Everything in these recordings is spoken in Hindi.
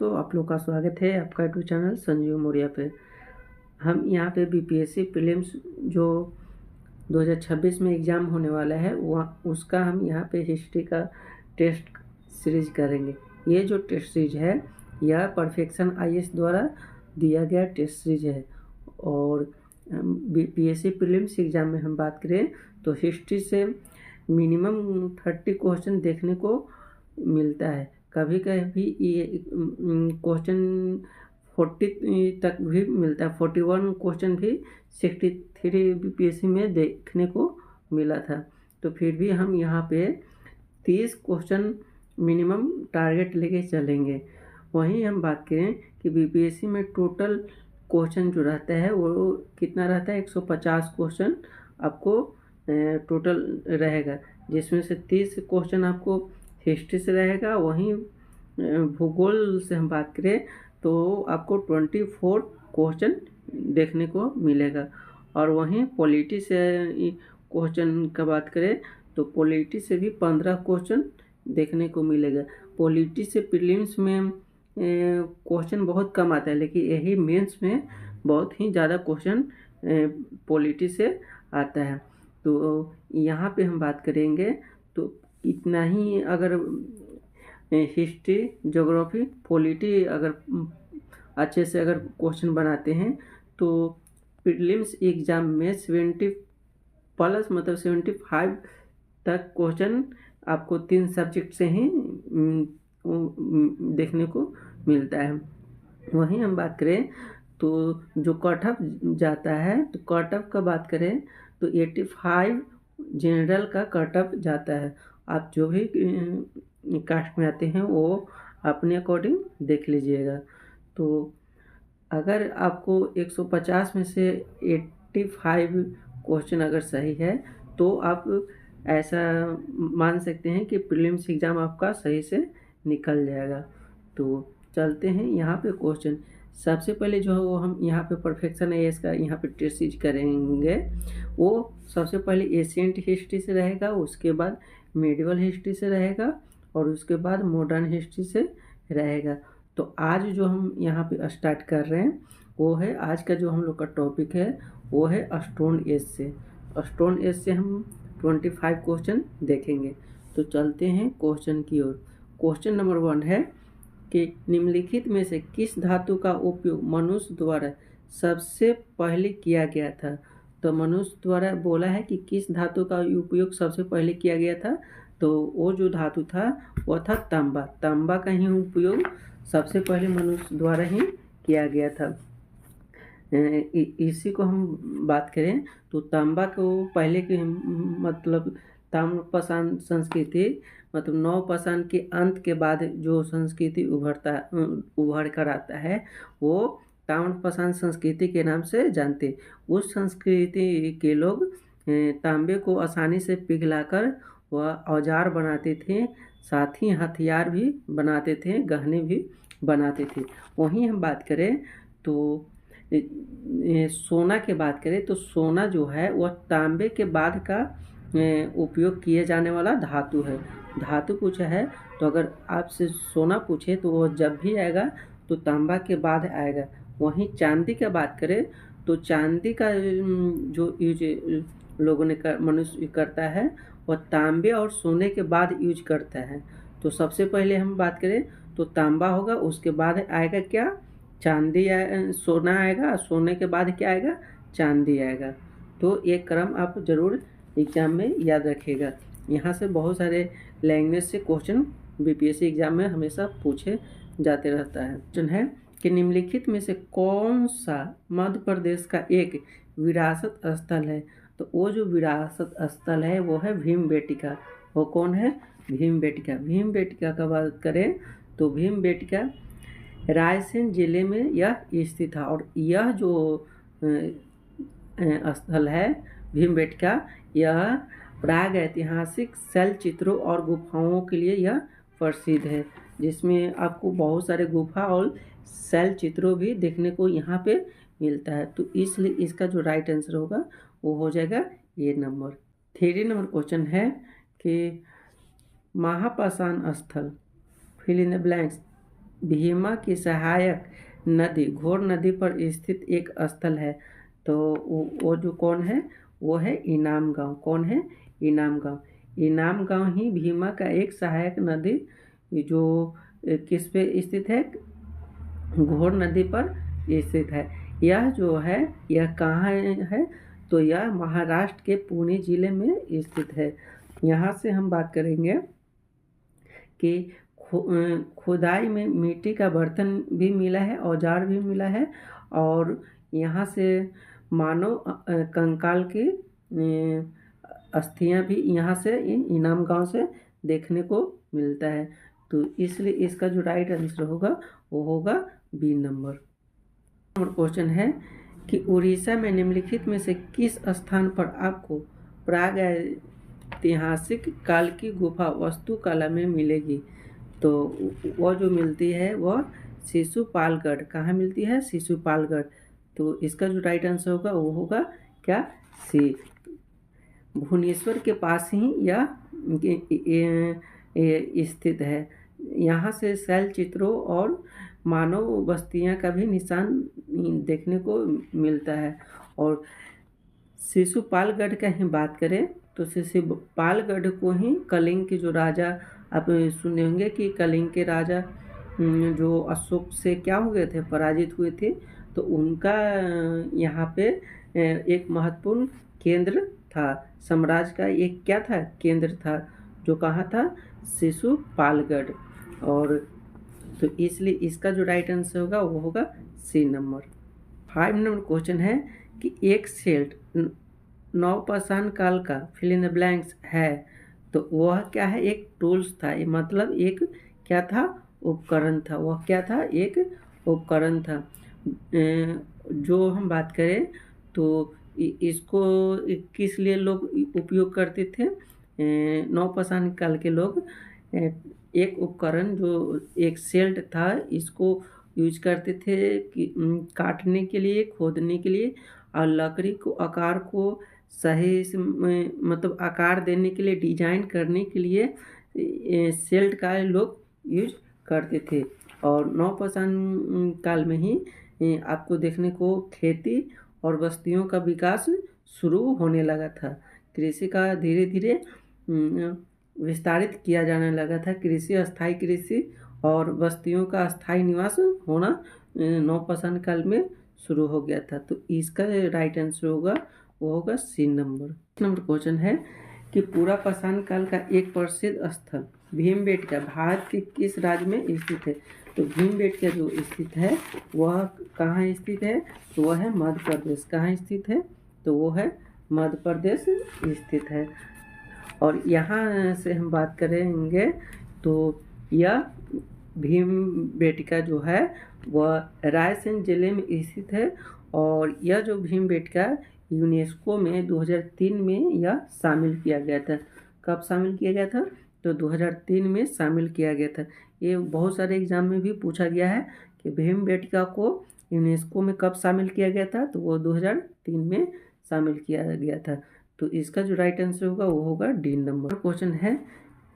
दोस्तों, आप लोग का स्वागत है आपका यूट्यूब चैनल संजीव मौर्य पे। हम यहाँ पे बीपीएससी प्रीलिम्स जो 2026 में एग्ज़ाम होने वाला है वह उसका हम यहाँ पे हिस्ट्री का टेस्ट सीरीज करेंगे। ये जो टेस्ट सीरीज है यह परफेक्शन आईएएस द्वारा दिया गया टेस्ट सीरीज है। और बीपीएससी प्रीलिम्स एग्ज़ाम में हम बात करें तो हिस्ट्री से मिनिमम 30 क्वेश्चन देखने को मिलता है। कभी कभी ये क्वेश्चन 40 तक भी मिलता है। 41 क्वेश्चन भी 63 बीपीएससी में देखने को मिला था। तो फिर भी हम यहाँ पे 30 क्वेश्चन मिनिमम टारगेट लेके चलेंगे। वहीं हम बात करें कि बीपीएससी में टोटल क्वेश्चन जो रहता है वो कितना रहता है, 150 क्वेश्चन आपको टोटल रहेगा, जिसमें से 30 क्वेश्चन आपको हिस्ट्री से रहेगा। वहीं भूगोल से हम बात करें तो आपको 24 क्वेश्चन देखने को मिलेगा। और वहीं पॉलिटी से क्वेश्चन का बात करें तो पॉलिटी से भी 15 क्वेश्चन देखने को मिलेगा। पॉलिटी से प्रीलिम्स में क्वेश्चन बहुत कम आता है, लेकिन यही मेंस में बहुत ही ज़्यादा क्वेश्चन पॉलिटी से आता है। तो यहाँ पे हम बात करेंगे तो इतना ही। अगर हिस्ट्री, ज्योग्राफी, पॉलिटी अगर अच्छे से अगर क्वेश्चन बनाते हैं तो प्रीलिम्स एग्ज़ाम में 70+ मतलब 75 तक क्वेश्चन आपको 3 सब्जेक्ट से ही देखने को मिलता है। वहीं हम बात करें तो जो कट ऑफ जाता है, तो कट ऑफ का बात करें तो 85 जनरल का कट ऑफ जाता है। आप जो भी कास्ट में आते हैं वो अपने अकॉर्डिंग देख लीजिएगा। तो अगर आपको 150 में से 85 क्वेश्चन अगर सही है तो आप ऐसा मान सकते हैं कि प्रीलिम्स एग्ज़ाम आपका सही से निकल जाएगा। तो चलते हैं यहाँ पे क्वेश्चन। सबसे पहले जो है वो हम यहाँ पे परफेक्शन आईएएस का यहाँ पे टेस्ट सीरीज करेंगे। वो सबसे पहले एशियंट हिस्ट्री से रहेगा, उसके बाद मेडिवल हिस्ट्री से रहेगा और उसके बाद मॉडर्न हिस्ट्री से रहेगा। तो आज जो हम यहाँ पे स्टार्ट कर रहे हैं वो है, आज का जो हम लोग का टॉपिक है वो है स्टोन एज से। स्टोन एज से हम 25 क्वेश्चन देखेंगे। तो चलते हैं क्वेश्चन की ओर। क्वेश्चन नंबर 1 है कि निम्नलिखित में से किस धातु का उपयोग मनुष्य द्वारा सबसे पहले किया गया था। तो मनुष्य द्वारा बोला है कि किस धातु का उपयोग सबसे पहले किया गया था, तो वो जो धातु था वो था तांबा। तांबा का ही उपयोग सबसे पहले मनुष्य द्वारा ही किया गया था। इसी को हम बात करें तो तांबा को पहले के मतलब ताम्रपाषाण संस्कृति, मतलब नवपाषाण के अंत के बाद जो संस्कृति उभर कर आता है वो ताम्रपाषाण संस्कृति के नाम से जानते। उस संस्कृति के लोग तांबे को आसानी से पिघलाकर वह औजार बनाते थे, साथ ही हथियार भी बनाते थे, गहने भी बनाते थे। वहीं हम बात करें तो सोना के बात करें तो सोना जो है वह तांबे के बाद का उपयोग किए जाने वाला धातु है। धातु पूछा है तो अगर आपसे सोना पूछे तो वह जब भी आएगा तो तांबा के बाद आएगा। वहीं चांदी का बात करें तो चांदी का जो यूज लोगों ने मनुष्य करता है वह तांबे और सोने के बाद यूज करता है। तो सबसे पहले हम बात करें तो तांबा होगा, उसके बाद आएगा क्या, चांदी सोना आएगा, सोने के बाद क्या आएगा, चांदी आएगा। तो ये क्रम आप ज़रूर एग्ज़ाम में याद रखिएगा। यहाँ से बहुत सारे लैंग्वेज से क्वेश्चन बीपीएससी एग्ज़ाम में हमेशा पूछे जाते रहता है। क्वेश्चन है कि निम्नलिखित में से कौन सा मध्य प्रदेश का एक विरासत स्थल है। तो वो जो विरासत स्थल है वो है भीमबेटका। वो कौन है, भीमबेटका। भीमबेटका का बात करें तो भीमबेटका रायसेन जिले में यह स्थित था। और यह जो स्थल है भीमबेटका, यह प्राग ऐतिहासिक शैल चित्रों और गुफाओं के लिए यह प्रसिद्ध है, जिसमें आपको बहुत सारे गुफा और शैल चित्रों भी देखने को यहाँ पे मिलता है। तो इसलिए इसका जो राइट आंसर होगा वो हो जाएगा ये नंबर। 3 नंबर क्वेश्चन है कि महापाषाण स्थल, fill in the blanks, Bhima की सहायक नदी घोर नदी पर स्थित एक स्थल है। तो वो जो कौन है, वो है इनाम गांव। कौन है? इनाम गांव। इनाम गांव ही भीमा का एक सहायक नदी जो किस पे स्थित है? घोर नदी पर स्थित है। यह जो है, यह कहाँ है? तो यह महाराष्ट्र के पुणे जिले में स्थित है। यहाँ से हम बात करेंगे कि खुदाई में मिट्टी का बर्तन भी मिला है, औजार भी मिला है, और यहाँ से मानव कंकाल की अस्थियाँ भी यहाँ से इनाम गांव से देखने को मिलता है। तो इसलिए इसका जो राइट आंसर होगा वो होगा बी नंबर। क्वेश्चन है कि उड़ीसा में निम्नलिखित में से किस स्थान पर आपको प्राग ऐतिहासिक काल की गुफा वास्तुकला में मिलेगी? तो वह जो मिलती है वह शिशुपालगढ़। कहाँ मिलती है? शिशुपालगढ़। तो इसका जो राइट आंसर होगा वो होगा क्या? सी। भुवनेश्वर के पास ही यह स्थित है। यहाँ से शैल चित्रों और मानव बस्तियाँ का भी निशान देखने को मिलता है। और शिशुपालगढ़ का ही बात करें तो शिशुपालगढ़ को ही कलिंग के जो राजा, आप सुने होंगे कि कलिंग के राजा जो अशोक से क्या हो गए थे, पराजित हुए थे, तो उनका यहाँ पे एक महत्वपूर्ण केंद्र था, साम्राज्य का एक क्या था? केंद्र था, जो कहाँ था? शिशुपालगढ़। और तो इसलिए इसका जो राइट आंसर होगा वो होगा सी नंबर। 5 नंबर क्वेश्चन है कि एक सेल्ट नवपाषाण काल का फिल इन द ब्लैंक्स है, तो वह क्या है? एक टूल्स था, मतलब एक क्या था? उपकरण था। वह क्या था? एक उपकरण था। जो हम बात करें तो इसको किस लिए लोग उपयोग करते थे? नवपाषाण काल के लोग एक उपकरण जो एक सेल्ट था, इसको यूज करते थे कि काटने के लिए, खोदने के लिए, और लकड़ी को आकार को सही मतलब आकार देने के लिए, डिजाइन करने के लिए सेल्ट का लोग यूज करते थे। और नवपाषाण काल में ही आपको देखने को खेती और बस्तियों का विकास शुरू होने लगा था। कृषि का धीरे धीरे विस्तारित किया जाने लगा था। कृषि, अस्थायी कृषि और बस्तियों का अस्थायी निवास होना नवपाषाण काल में शुरू हो गया था। तो इसका राइट आंसर होगा वो होगा सी नंबर। नंबर क्वेश्चन है कि पूरा पाषाण काल का एक प्रसिद्ध स्थल भीमबेटका भारत के किस राज्य में स्थित है? तो भीमबेटका जो स्थित है वह कहाँ स्थित है? तो वह है मध्य प्रदेश। कहाँ स्थित है? तो वो है मध्य प्रदेश स्थित है। और यहाँ से हम बात करेंगे तो यह भीमबेटका जो है वह रायसेन जिले में स्थित है। और यह जो भीमबेटका यूनेस्को में 2003 में यह शामिल किया गया था। कब शामिल किया गया था? तो 2003 में शामिल किया गया था। ये बहुत सारे एग्जाम में भी पूछा गया है कि भीमबेटका को यूनेस्को में कब शामिल किया गया था? तो वो 2003 में शामिल किया गया था। तो इसका जो राइट आंसर होगा वो होगा डी नंबर। क्वेश्चन है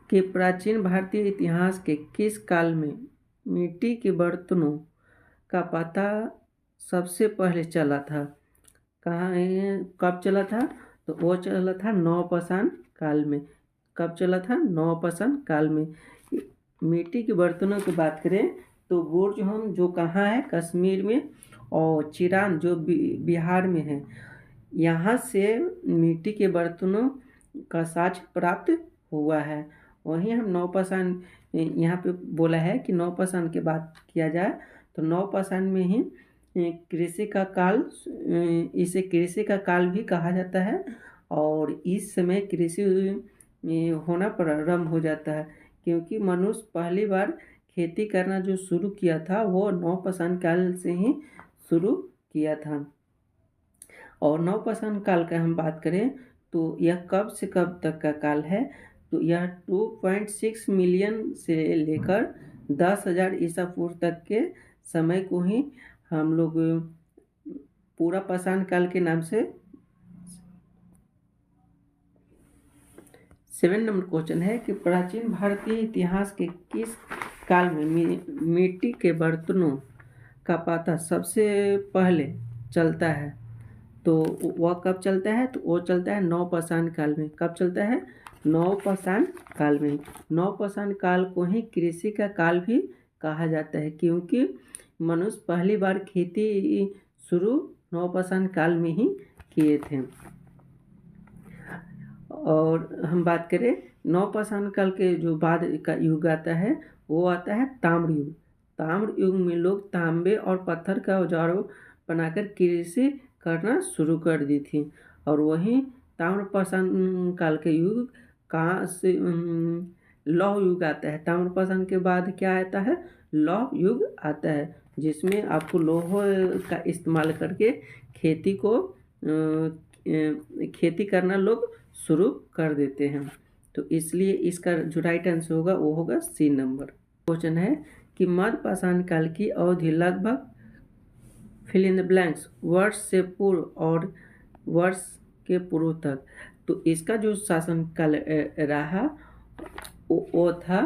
कि प्राचीन भारतीय इतिहास के किस काल में मिट्टी के बर्तनों का पता सबसे पहले चला था? कहाँ कब चला था? तो वो चला था नवपाषाण काल में। कब चला था? नवपाषाण काल में। मिट्टी के बर्तनों की बात करें तो बुर्ज हम जो कहाँ है? कश्मीर में, और चिरान जो बिहार में है, यहाँ से मिट्टी के बर्तनों का साक्ष्य प्राप्त हुआ है। वहीं हम नवपाषाण यहाँ पे बोला है कि नवपाषाण की बात किया जाए तो नवपाषाण में ही कृषि का काल, इसे कृषि का काल भी कहा जाता है। और इस समय कृषि होना प्रारंभ हो जाता है, क्योंकि मनुष्य पहली बार खेती करना जो शुरू किया था वो नवपाषाण काल से ही शुरू किया था। और नवपाषाण काल का हम बात करें तो यह कब से कब तक का काल है? तो यह 2.6 मिलियन से लेकर 10,000 ईसा पूर्व तक के समय को ही हम लोग पूरा पाषाण काल के नाम से। 7 नंबर क्वेश्चन है कि प्राचीन भारतीय इतिहास के किस काल में मिट्टी के बर्तनों का पता सबसे पहले चलता है, तो वह कब चलता है? तो वो चलता है नवपाषाण काल में। कब चलता है? नवपाषाण काल में। नवपाषाण काल को ही कृषि का काल भी कहा जाता है, क्योंकि मनुष्य पहली बार खेती शुरू नवपाषाण काल में ही किए थे। और हम बात करें नवपाषाण काल के जो बाद का युग आता है, वो आता है ताम्र युग। ताम्र युग में लोग तांबे और पत्थर का औजारों बनाकर कृषि करना शुरू कर दी थी। और वहीं ताम्रपाषाण काल के युग कहाँ से लौह युग आता है। ताम्रपाषाण के बाद क्या आता है? लौह युग आता है, जिसमें आपको लोह का इस्तेमाल करके खेती करना लोग शुरू कर देते हैं। तो इसलिए इसका जो राइट आंसर होगा वो होगा सी नंबर। क्वेश्चन है कि मध्यपाषाण काल की अवधि लगभग फिल इन द ब्लैंक्स वर्ष से पूर्व और वर्ष के पूर्व तक। तो इसका जो शासन काल रहा वो था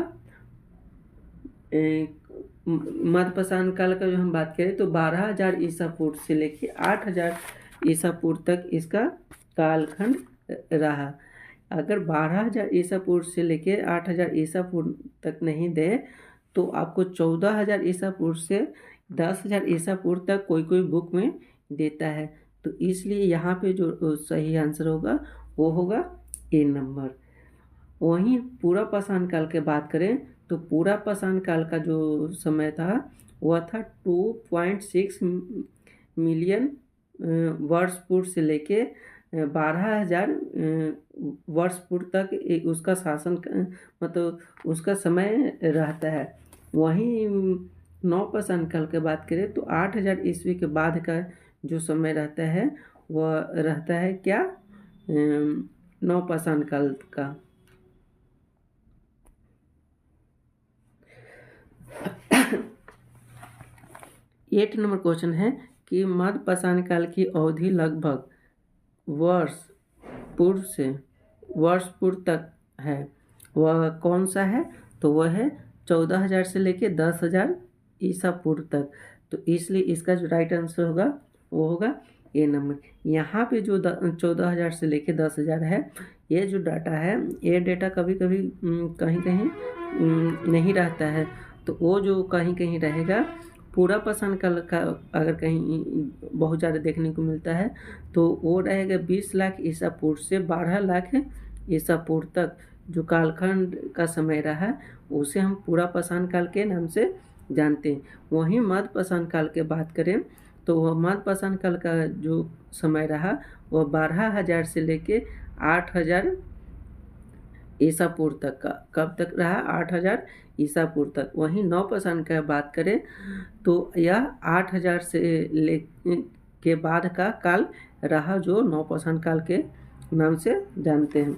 मध्यपाषाण काल का जो हम बात करें तो 12,000 ईसा पूर्व से लेके 8,000 ईसा पूर्व तक इसका कालखंड रहा। अगर 12,000 ईसा पूर्व से लेके 8,000 ईसा पूर्व तक नहीं दे तो आपको 14,000 ईसा पूर्व से 10,000 ईसा पूर्व तक कोई कोई बुक में देता है। तो इसलिए यहाँ पे जो सही आंसर होगा वो होगा ए नंबर। वहीं पूरा पाषाण काल के बात करें तो पूरा पाषाण काल का जो समय था वह था 2.6 मिलियन वर्ष पूर्व से लेके 12,000 वर्ष पूर्व तक उसका शासन मतलब उसका समय रहता है। वहीं नवपाषाण काल की बात करें तो 8,000 ईस्वी के बाद का जो समय रहता है वह रहता है क्या? नवपाषाण काल का। एट नंबर क्वेश्चन है कि मध्यपाषाण काल की अवधि लगभग वर्ष पूर्व तक है, वह कौन सा है? तो वह है 14,000 से लेके 10,000 ईसा पूर्व तक। तो इसलिए इसका जो राइट आंसर होगा वो होगा ए नंबर। यहाँ पे जो 14,000 से लेके 10,000 है, ये जो डाटा है ये डाटा कभी कभी कहीं कहीं नहीं रहता है। तो वो जो कहीं कहीं रहेगा पूरा पाषाण काल का अगर कहीं बहुत ज़्यादा देखने को मिलता है तो वो रहेगा 20 लाख ईसा पूर्व से 12 लाख ईसा पूर्व तक जो कालखंड का समय रहा उसे हम पूरा पाषाण काल के नाम से जानते हैं। वहीं मध्यपाषाण काल के बात करें तो वह मध्यपाषाण काल का जो समय रहा वह 12,000 से लेके 8,000 ईसा पूर्व तक का। कब तक रहा? 8,000 ईसा पूर्व तक। वहीं नवपाषाण की बात करें तो यह 8,000 से ले के बाद का काल रहा जो नवपाषाण काल के नाम से जानते हैं।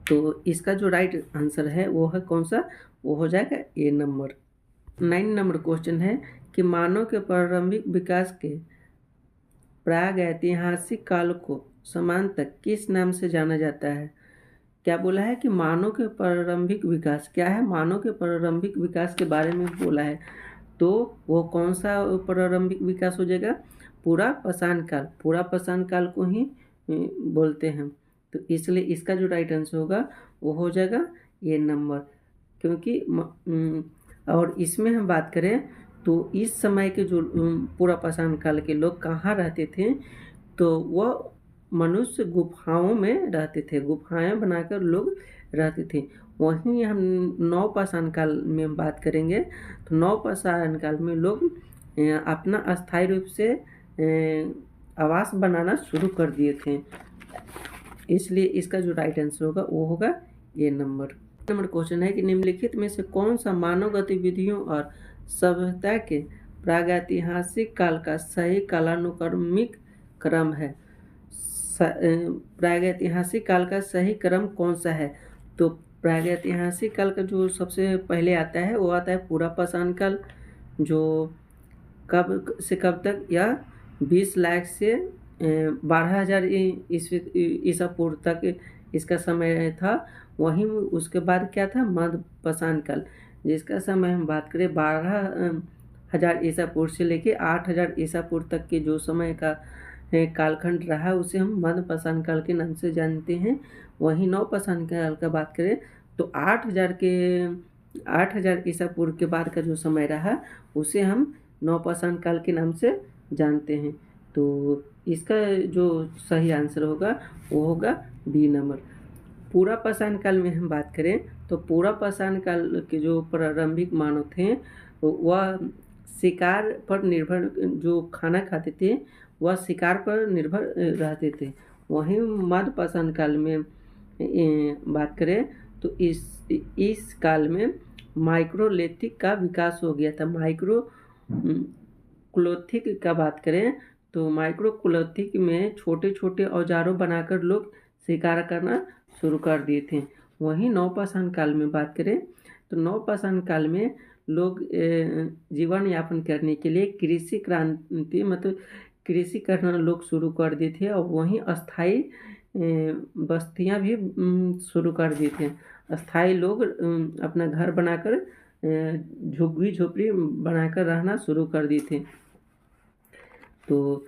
तो इसका जो राइट आंसर है वो है कौन सा? वो हो जाएगा ए नंबर। 9 नंबर क्वेश्चन है कि मानव के प्रारंभिक विकास के प्रागैतिहासिक काल को समानतः किस नाम से जाना जाता है? क्या बोला है कि मानव के प्रारंभिक विकास क्या है? मानव के प्रारंभिक विकास के बारे में बोला है। तो वो कौन सा प्रारंभिक विकास हो जाएगा? पूरा पाषाण काल। पूरा पाषाण काल को ही बोलते हैं। तो इसलिए इसका जो राइट आंसर होगा वो हो जाएगा ये नंबर। क्योंकि और इसमें हम बात करें तो इस समय के जो पूरा पाषाण काल के लोग कहाँ रहते थे? तो वह मनुष्य गुफाओं में रहते थे। गुफाएं बनाकर लोग रहते थे। वहीं हम नवपाषाण काल में हम बात करेंगे तो नवपाषाण काल में लोग अपना अस्थायी रूप से आवास बनाना शुरू कर दिए थे। इसलिए इसका जो राइट आंसर होगा वो होगा ये नंबर। क्वेश्चन है कि निम्नलिखित में से कौन सा मानव गतिविधियों और सभ्यता के प्रागैतिहासिक काल का सही कालानुक्रमिक क्रम है? प्रागैतिहासिक काल का सही क्रम कौन सा है? तो प्रागैतिहासिक काल का जो सबसे पहले आता है वो आता है पूरा पाषाण काल, जो कब से कब तक? या 20 लाख से 12,000 ईसा पूर्व तक इसका समय था। वहीं उसके बाद क्या था? मध्यपाषाण काल। जिसका समय हम बात करें 12,000 ईसा पूर्व से लेके 8,000 ईसा पूर्व तक के जो समय का कालखंड रहा उसे हम मध्यपाषाण काल के नाम से जानते हैं। वहीं नवपाषाण काल का बात करें तो 8,000 ईसा पूर्व के बाद का जो समय रहा उसे हम नवपाषाण काल के नाम से जानते हैं। तो इसका जो सही आंसर होगा वो होगा बी नंबर। पूरा पाषाण काल में हम बात करें तो पूरा पाषाण काल के जो प्रारंभिक मानव थे वह शिकार पर निर्भर, जो खाना खाते थे वह शिकार पर निर्भर रहते थे। वहीं मध्य पाषाण काल में बात करें तो इस काल में माइक्रोलिथिक का विकास हो गया था। माइक्रोक्लोथिक का बात करें तो माइक्रोक्लोथिक में छोटे छोटे औजारों बनाकर लोग शिकार करना शुरू कर दिए थे। वहीं नवपाषाण काल में बात करें तो नवपाषाण काल में लोग जीवन यापन करने के लिए कृषि क्रांति मतलब कृषि करना लोग शुरू कर दिए थे और वहीं अस्थाई बस्तियां भी शुरू कर दिए थे। अस्थाई लोग अपना घर बनाकर झुग्गी झोपड़ी बनाकर रहना शुरू कर दिए थे। तो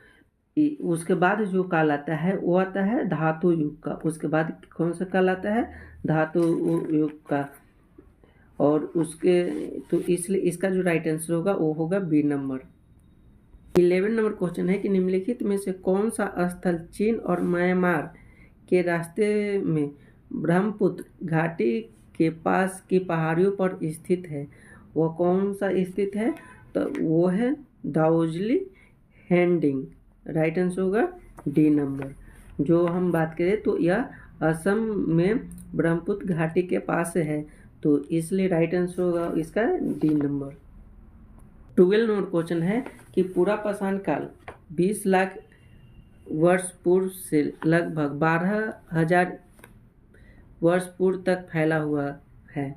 उसके बाद जो काल आता है वो आता है धातु युग का। उसके बाद कौन सा काल आता है? धातु युग का। और उसके तो इसलिए इसका जो राइट आंसर होगा वो होगा बी नंबर। 11 नंबर क्वेश्चन है कि निम्नलिखित में से कौन सा स्थल चीन और म्यांमार के रास्ते में ब्रह्मपुत्र घाटी के पास की पहाड़ियों पर स्थित है? वह कौन सा स्थित है? तो वो है दार्जिलिंग हैंडिंग। राइट आंसर होगा डी नंबर। जो हम बात करें तो यह असम में ब्रह्मपुत्र घाटी के पास है, तो इसलिए राइट आंसर होगा इसका डी नंबर। 12 नंबर क्वेश्चन है कि पूरा पाषाण काल 20 लाख वर्ष पूर्व से लगभग 12,000 वर्ष पूर्व तक फैला हुआ है।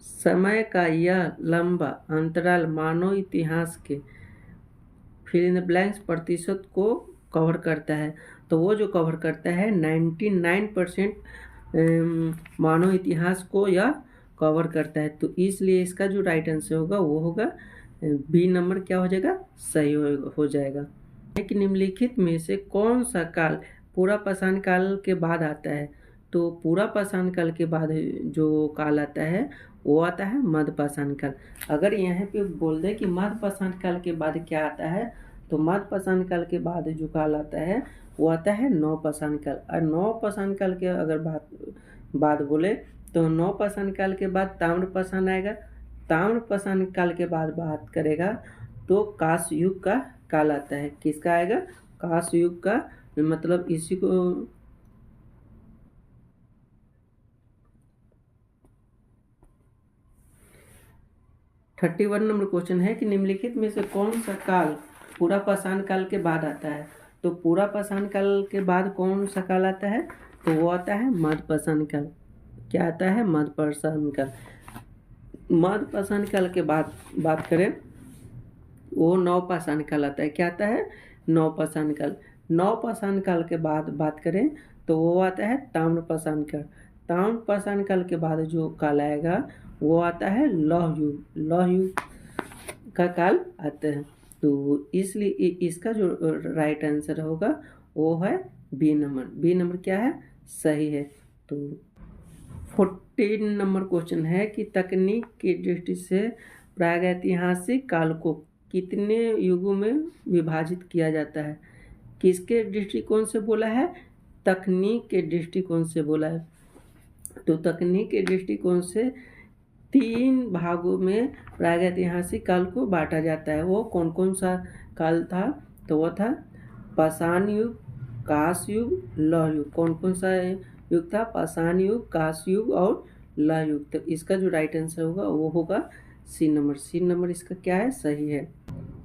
समय का यह लंबा अंतराल मानव इतिहास के फिल इन द ब्लैंक्स प्रतिशत को कवर करता है। तो वो जो कवर करता है 99% मानव इतिहास को यह कवर करता है। तो इसलिए इसका जो राइट आंसर होगा वो होगा बी नंबर। क्या हो जाएगा? सही हो जाएगा। कि निम्नलिखित में से कौन सा काल पूरा पाषाण काल के बाद आता है? तो पूरा पाषाण काल के बाद जो काल आता है वो आता है मध्य पाषाण काल। अगर यहाँ पे बोल दे कि मध्य पाषाण काल के बाद क्या आता है, तो मध्य पाषाण काल के बाद जो काल आता है वो आता है नव पाषाण काल। और नव पाषाण काल के अगर बात बोले तो नव पाषाण काल के बाद ताम्र पाषाण आएगा। ताम्र पाषाण काल के बाद बात करेगा तो कांस्य युग का काल आता है। किसका आएगा? कांस्य युग का। मतलब इसी को 31 नंबर क्वेश्चन है कि निम्नलिखित में से कौन सा काल पूरा पाषाण काल के बाद आता है? तो पूरा पाषाण काल के बाद कौन सा काल आता है? तो वो आता है मध्य पाषाण काल। क्या आता है? मध्य पाषाण काल। मध्य पाषाण काल के बाद बात करें वो नव पाषाण काल आता है। क्या आता है? नव पाषाण काल। नव पाषाण काल के बाद बात करें तो वो आता है ताम्र पाषाण काल। ताम्र पाषाण काल के बाद जो काल आएगा वो आता है लौह युग। लौह युग का काल आता है। तो इसलिए इसका जो राइट आंसर होगा वो है बी नंबर। बी नंबर क्या है? सही है। तो 14 नंबर क्वेश्चन है कि तकनीक की दृष्टि से प्रागैतिहासिक काल को कितने युगों में विभाजित किया जाता है? किसके दृष्टिकोण से बोला है? तकनीक के दृष्टिकोण से बोला है। तो तकनीक के दृष्टिकोण से 3 भागों में प्रागैतिहासिक काल को बांटा जाता है। वो कौन कौन सा काल था? तो वो था पाषाण युग, कांस्य युग, लौह युग। कौन कौन सा युग था? पाषाण युग, कांस्य युग और लौह युग। तो इसका जो राइट आंसर होगा वो होगा सी नंबर। सी नंबर इसका क्या है? सही है।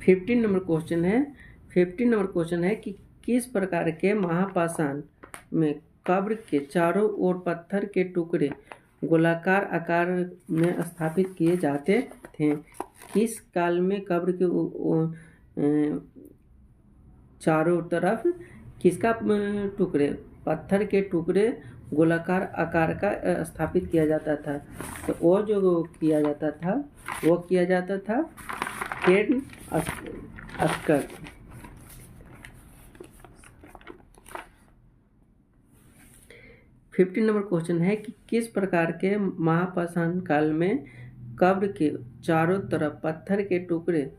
15 नंबर क्वेश्चन है। 15 नंबर क्वेश्चन है कि किस प्रकार के महापाषाण में कब्र के चारों ओर पत्थर के टुकड़े गोलाकार आकार में स्थापित किए जाते थे? किस काल में कब्र के चारों तरफ किसका टुकड़े, पत्थर के टुकड़े गोलाकार आकार का स्थापित किया जाता था। तो वो जो किया जाता था वो किया जाता था केन स्कर। 15 नंबर क्वेश्चन है कि किस प्रकार के महापाषाण काल में कब्र के चारों तरफ पत्थर के टुकड़े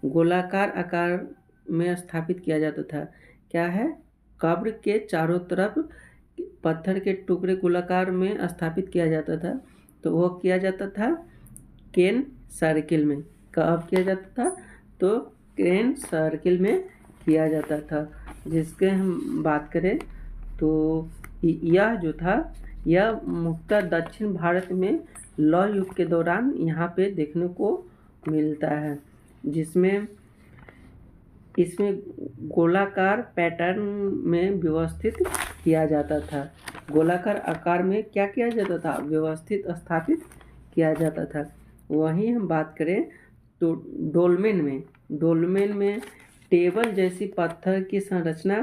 गोलाकार आकार में स्थापित किया जाता था। क्या है? कब्र के चारों तरफ पत्थर के टुकड़े गोलाकार में स्थापित किया जाता था। तो वो किया जाता था केन सर्किल में। कब किया जाता था? तो केन सर्किल में किया जाता था। जिसके हम बात करें तो यह जो था यह मुख्यतः दक्षिण भारत में लौह युग के दौरान यहाँ पे देखने को मिलता है, जिसमें इसमें गोलाकार पैटर्न में व्यवस्थित किया जाता था। गोलाकार आकार में क्या किया जाता था? व्यवस्थित स्थापित किया जाता था। वहीं हम बात करें तो डोलमेन में टेबल जैसी पत्थर की संरचना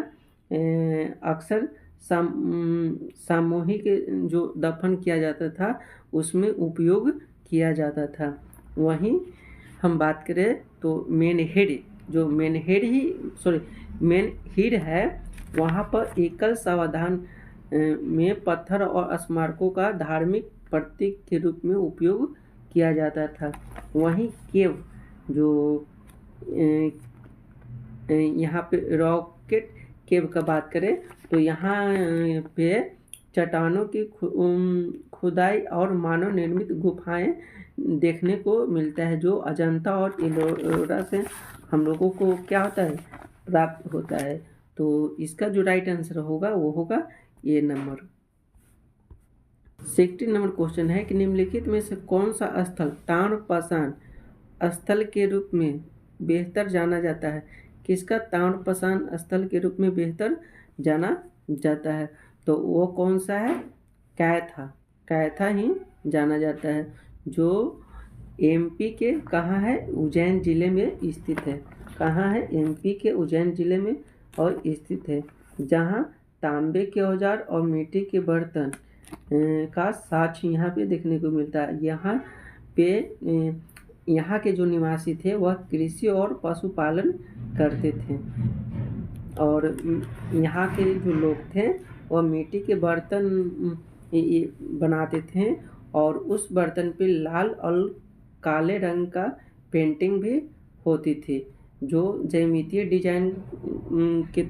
अक्सर सामूहिक जो दफन किया जाता था उसमें उपयोग किया जाता था। वहीं हम बात करें तो मेन हेड है, वहाँ पर एकल सावधान में पत्थर और स्मारकों का धार्मिक प्रतीक के रूप में उपयोग किया जाता था। वहीं केव जो यहाँ पे रॉकेट केव का बात करें तो यहाँ पे चट्टानों की खुदाई और मानव निर्मित गुफाएं देखने को मिलता है, जो अजंता और एलोरा से हम लोगों को क्या होता है? प्राप्त होता है। तो इसका जो राइट आंसर होगा वो होगा ए नंबर। 16 नंबर क्वेश्चन है कि निम्नलिखित में से कौन सा स्थल ताम्रपाषाण स्थल के रूप में बेहतर जाना जाता है? किसका ताम्रपाषाण स्थल के रूप में बेहतर जाना जाता है? तो वो कौन सा है? कैथा ही जाना जाता है, जो एमपी के कहाँ है? उज्जैन जिले में स्थित है। कहाँ है? एमपी के उज्जैन जिले में और स्थित है, जहाँ तांबे के औजार और मिट्टी के बर्तन का साक्ष्य यहाँ पे देखने को मिलता है। यहाँ के जो निवासी थे वह कृषि और पशुपालन करते थे, और यहाँ के जो लोग थे वह मिट्टी के बर्तन बनाते थे, और उस बर्तन पे लाल और काले रंग का पेंटिंग भी होती थी, जो ज्यामितीय डिजाइन की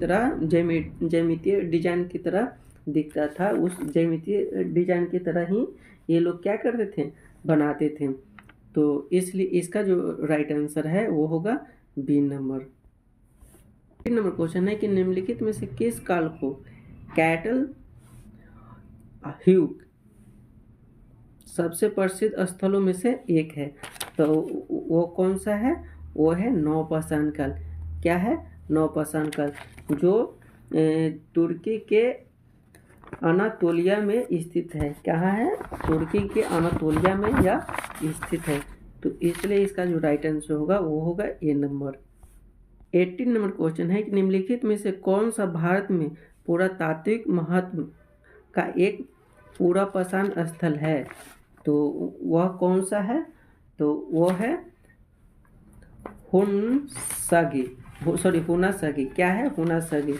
तरह दिखता था। उस ज्यामितीय डिजाइन की तरह ही ये लोग क्या करते थे? बनाते थे। तो इसलिए इसका जो राइट आंसर है वो होगा बी नंबर। 3 नंबर क्वेश्चन है कि निम्नलिखित में से किस काल को कैटल ह्यूग सबसे प्रसिद्ध स्थलों में से एक है? तो वो कौन सा है? वो है नवपाषाण काल। क्या है? नवपाषाण काल, जो तुर्की के अनातोलिया में स्थित है। कहाँ है? तुर्की के अनातोलिया में यह स्थित है। तो इसलिए इसका जो राइट आंसर होगा वो होगा ए नंबर। 18 नंबर क्वेश्चन है कि निम्नलिखित में से कौन सा भारत में पुरातात्विक महत्व का एक पुरापाषाण स्थल है? तो वह कौन सा है? तो वो है हुनसगी। क्या है? हुनसगी।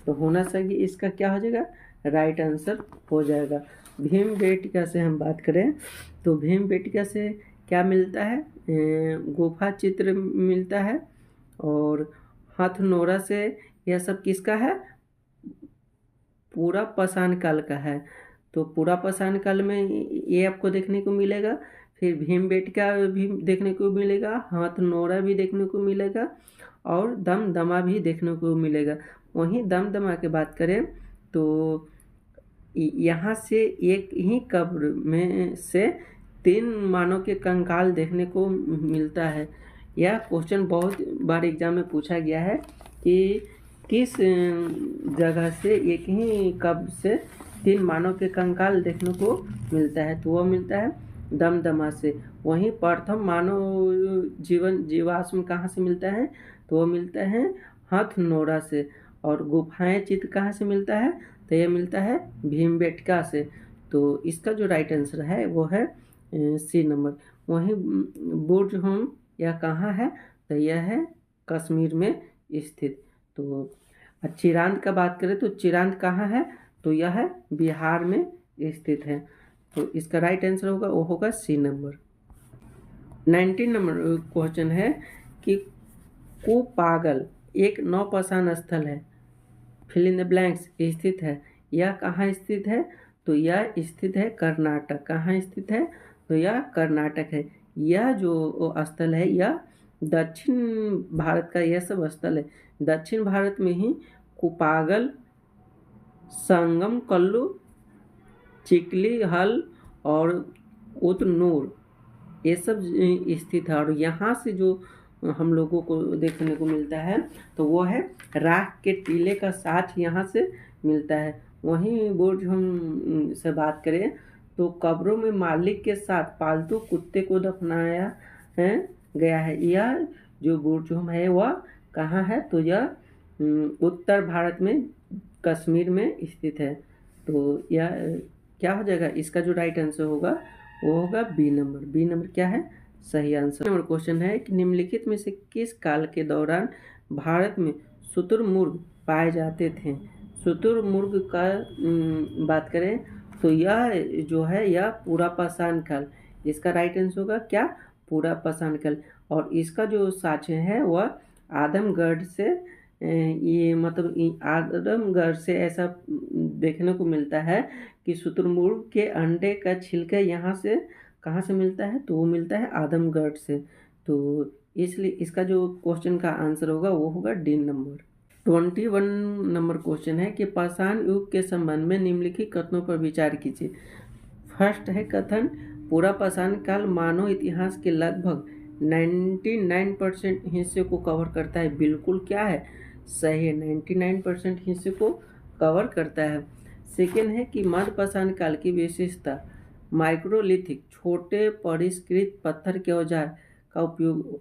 तो हुनसगी इसका क्या हो जाएगा? राइट आंसर हो जाएगा। भीमबेटका से हम बात करें तो भीमबेटका से क्या मिलता है? गुफा चित्र मिलता है, और हथनोरा से यह सब किसका है? पुरापाषाण काल का है। तो पुरापाषाण काल में ये आपको देखने को मिलेगा, फिर भीमबेटका भी देखने को मिलेगा, हथनोरा भी देखने को मिलेगा, और दमदमा भी देखने को मिलेगा। वहीं दमदमा की बात करें तो यहाँ से एक ही कब्र में से 3 मानव के कंकाल देखने को मिलता है। यह क्वेश्चन बहुत बार एग्जाम में पूछा गया है कि किस जगह से एक ही कब्र से 3 मानव के कंकाल देखने को मिलता है? तो वह मिलता है दमदमा से। वहीं प्रथम मानव जीवाश्म कहाँ से मिलता है? तो वो मिलता है हथनोरा से। और गुफाएं चित्र कहाँ से मिलता है? तो यह मिलता है भीमबेटका से। तो इसका जो राइट आंसर है वो है सी नंबर। वहीं बुर्ज होम यह कहाँ है, तो यह है कश्मीर में स्थित। तो चिरांद का बात करें तो चिरांद कहाँ है, तो यह है बिहार में स्थित है। तो इसका राइट आंसर होगा वो होगा सी नंबर। 19 नंबर क्वेश्चन है कि कोपागल एक नौपाषाण स्थल है, फिल इन द ब्लैंक्स स्थित है। यह कहाँ स्थित है, तो यह स्थित है कर्नाटक। कहाँ स्थित है, तो यह कर्नाटक है। यह जो स्थल है यह दक्षिण भारत का यह सब स्थल है। दक्षिण भारत में ही कोपागल, संगम कल्लू, चिकली हल और उतनूर ये सब स्थित है। और यहाँ से जो हम लोगों को देखने को मिलता है तो वो है राख के टीले का साथ यहाँ से मिलता है। वहीं बुर्ज हम से बात करें तो कब्रों में मालिक के साथ पालतू कुत्ते को दफनाया गया है। यह जो बुर्ज होम है वह कहाँ है, तो यह उत्तर भारत में कश्मीर में स्थित है। तो यह क्या हो जाएगा, इसका जो राइट आंसर होगा वो होगा बी नंबर। बी नंबर क्या है, सही आंसर। नंबर क्वेश्चन है कि निम्नलिखित में से किस काल के दौरान भारत में शुतुरमुर्ग पाए जाते थे। शुतुरमुर्ग का बात करें तो यह जो है यह पुरापाषाण काल। इसका राइट आंसर होगा क्या, पुरापाषाण काल। और इसका जो साक्ष्य है वह आदमगढ़ से ये मतलब आदमगढ़ से ऐसा देखने को मिलता है कि शुतुरमुर्ग के अंडे का छिलका यहाँ से कहाँ से मिलता है, तो वो मिलता है आदमगढ़ से। तो इसलिए इसका जो क्वेश्चन का आंसर होगा वो होगा डी नंबर। 21 नंबर क्वेश्चन है कि पाषाण युग के संबंध में निम्नलिखित कथनों पर विचार कीजिए। फर्स्ट है कथन, पूरा पाषाण काल मानव इतिहास के लगभग 99% हिस्से को कवर करता है। बिल्कुल क्या है, सही है, 99% हिस्से को कवर करता है। सेकेंड है कि मध्य पाषाण काल की विशेषता माइक्रोलिथिक छोटे परिष्कृत पत्थर के औजार का उपयोग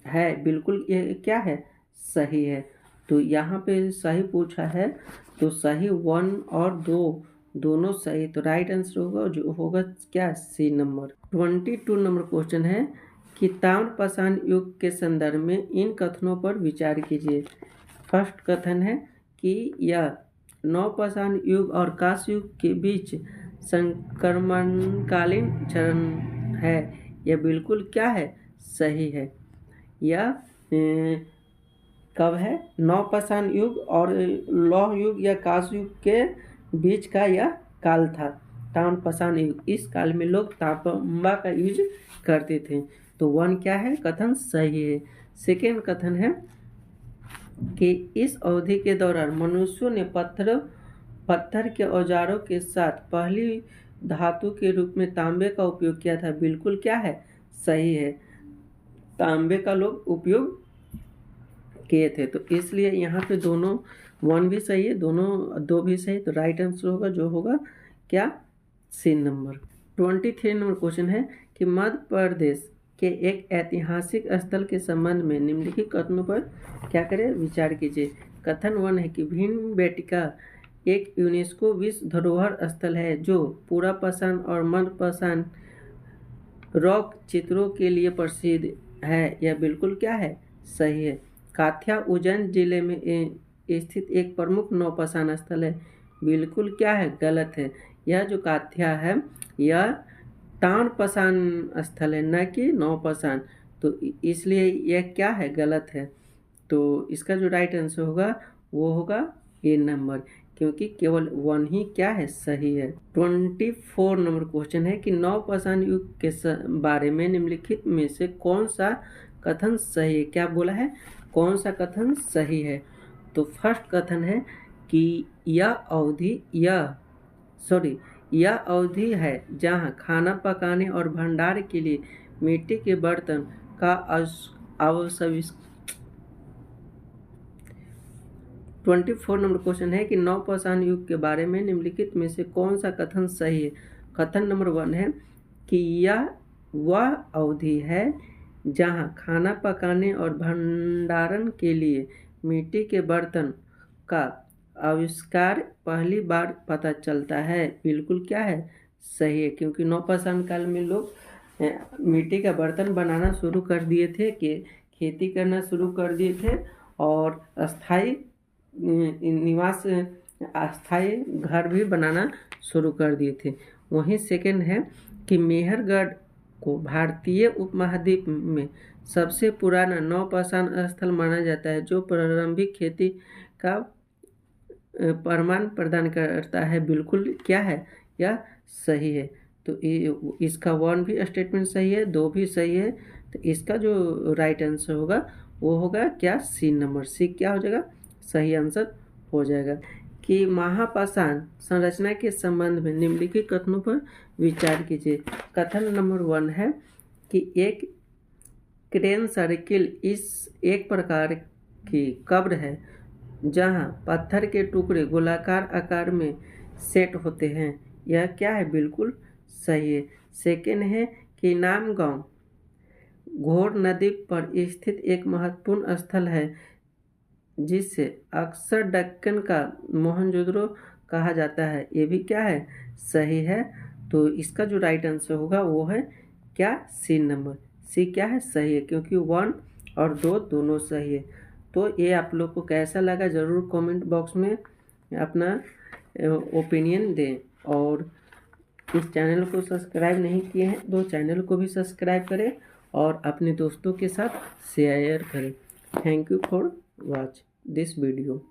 है। बिल्कुल ये क्या है, सही है। तो यहाँ पे सही पूछा है तो सही 1 और 2 दोनों सही। तो राइट आंसर होगा जो होगा क्या, सी नंबर। 22 नंबर क्वेश्चन है कि ताम्रपाषाण युग के संदर्भ में इन कथनों पर विचार कीजिए। फर्स्ट कथन है कि यह नवपाषाण युग और कांस्य युग के बीच संक्रमणकालीन चरण है। यह बिल्कुल क्या है, सही है। यह कब है, नवपाषाण युग और लौह युग या कांस्य युग के बीच का यह काल था, ताम्रपाषाण युग। इस काल में लोग तांबा का यूज करते थे। तो 1 क्या है, कथन सही है। सेकेंड कथन है कि इस अवधि के दौरान मनुष्यों ने पत्थर के औजारों के साथ पहली धातु के रूप में तांबे का उपयोग किया था। बिल्कुल क्या है, सही है, तांबे का लोग उपयोग किए थे। तो इसलिए यहाँ पे दोनों 1 भी सही है, दोनों 2 भी सही। तो राइट आंसर होगा जो होगा क्या, सी नंबर। 23 नंबर क्वेश्चन है कि मध्य प्रदेश के एक ऐतिहासिक स्थल के संबंध में निम्नलिखित कथनों पर क्या करें, विचार कीजिए। कथन 1 है कि भीमबेटका एक यूनेस्को विश्व धरोहर स्थल है जो पुरापाषाण और मध्यपाषाण रॉक चित्रों के लिए प्रसिद्ध है। यह बिल्कुल क्या है, सही है। काथ्या उज्जैन जिले में स्थित एक प्रमुख नौपाषाण स्थल है। बिल्कुल क्या है, गलत है। यह जो काथ्या है यह ताम्रपाषाण स्थल है, न कि नौपाषाण। तो इसलिए यह क्या है, गलत है। तो इसका जो राइट आंसर होगा वो होगा ए नंबर, क्योंकि केवल 1 ही क्या है, सही है। 24 नंबर क्वेश्चन है कि नवपाषाण युग के बारे में निम्नलिखित में से कौन सा कथन सही है। क्या बोला है, कौन सा कथन सही है। तो फर्स्ट कथन है कि यह अवधि है जहाँ खाना पकाने और भंडार के लिए मिट्टी के बर्तन का अवशेष। 24 नंबर क्वेश्चन है कि नवपाषाण युग के बारे में निम्नलिखित में से कौन सा कथन सही है। कथन नंबर 1 है कि यह वह अवधि है जहाँ खाना पकाने और भंडारण के लिए मिट्टी के बर्तन का आविष्कार पहली बार पता चलता है। बिल्कुल क्या है, सही है, क्योंकि नवपाषाण काल में लोग मिट्टी का बर्तन बनाना शुरू कर दिए थे, कि खेती करना शुरू कर दिए थे और अस्थाई निवास, अस्थाई घर भी बनाना शुरू कर दिए थे। वहीं सेकंड है कि मेहरगढ़ को भारतीय उपमहाद्वीप में सबसे पुराना नवपाषाण स्थल माना जाता है, जो प्रारंभिक खेती का प्रमाण प्रदान करता है। बिल्कुल क्या है, यह सही है। तो इसका 1 भी स्टेटमेंट सही है, 2 भी सही है। तो इसका जो राइट आंसर होगा वो होगा क्या, सी नंबर। सी क्या हो जाएगा, सही आंसर हो जाएगा। कि महापाषाण संरचना के संबंध में निम्नलिखित कथनों पर विचार कीजिए। कथन नंबर 1 है कि एक क्रेन सर्किल इस एक प्रकार की कब्र है जहां पत्थर के टुकड़े गोलाकार आकार में सेट होते हैं। यह क्या है, बिल्कुल सही है। सेकेंड है कि नामगांव घोर नदी पर स्थित एक महत्वपूर्ण स्थल है जिसे अक्सर दक्कन का मोहनजोदड़ो कहा जाता है। ये भी क्या है, सही है। तो इसका जो राइट आंसर होगा वो है क्या, सी नंबर। सी क्या है, सही है, क्योंकि 1 और 2 दोनों सही है। तो ये आप लोग को कैसा लगा ज़रूर कमेंट बॉक्स में अपना ओपिनियन दें। और इस चैनल को सब्सक्राइब नहीं किए हैं तो चैनल को भी सब्सक्राइब करें और अपने दोस्तों के साथ शेयर करें। Thank you for watch this video.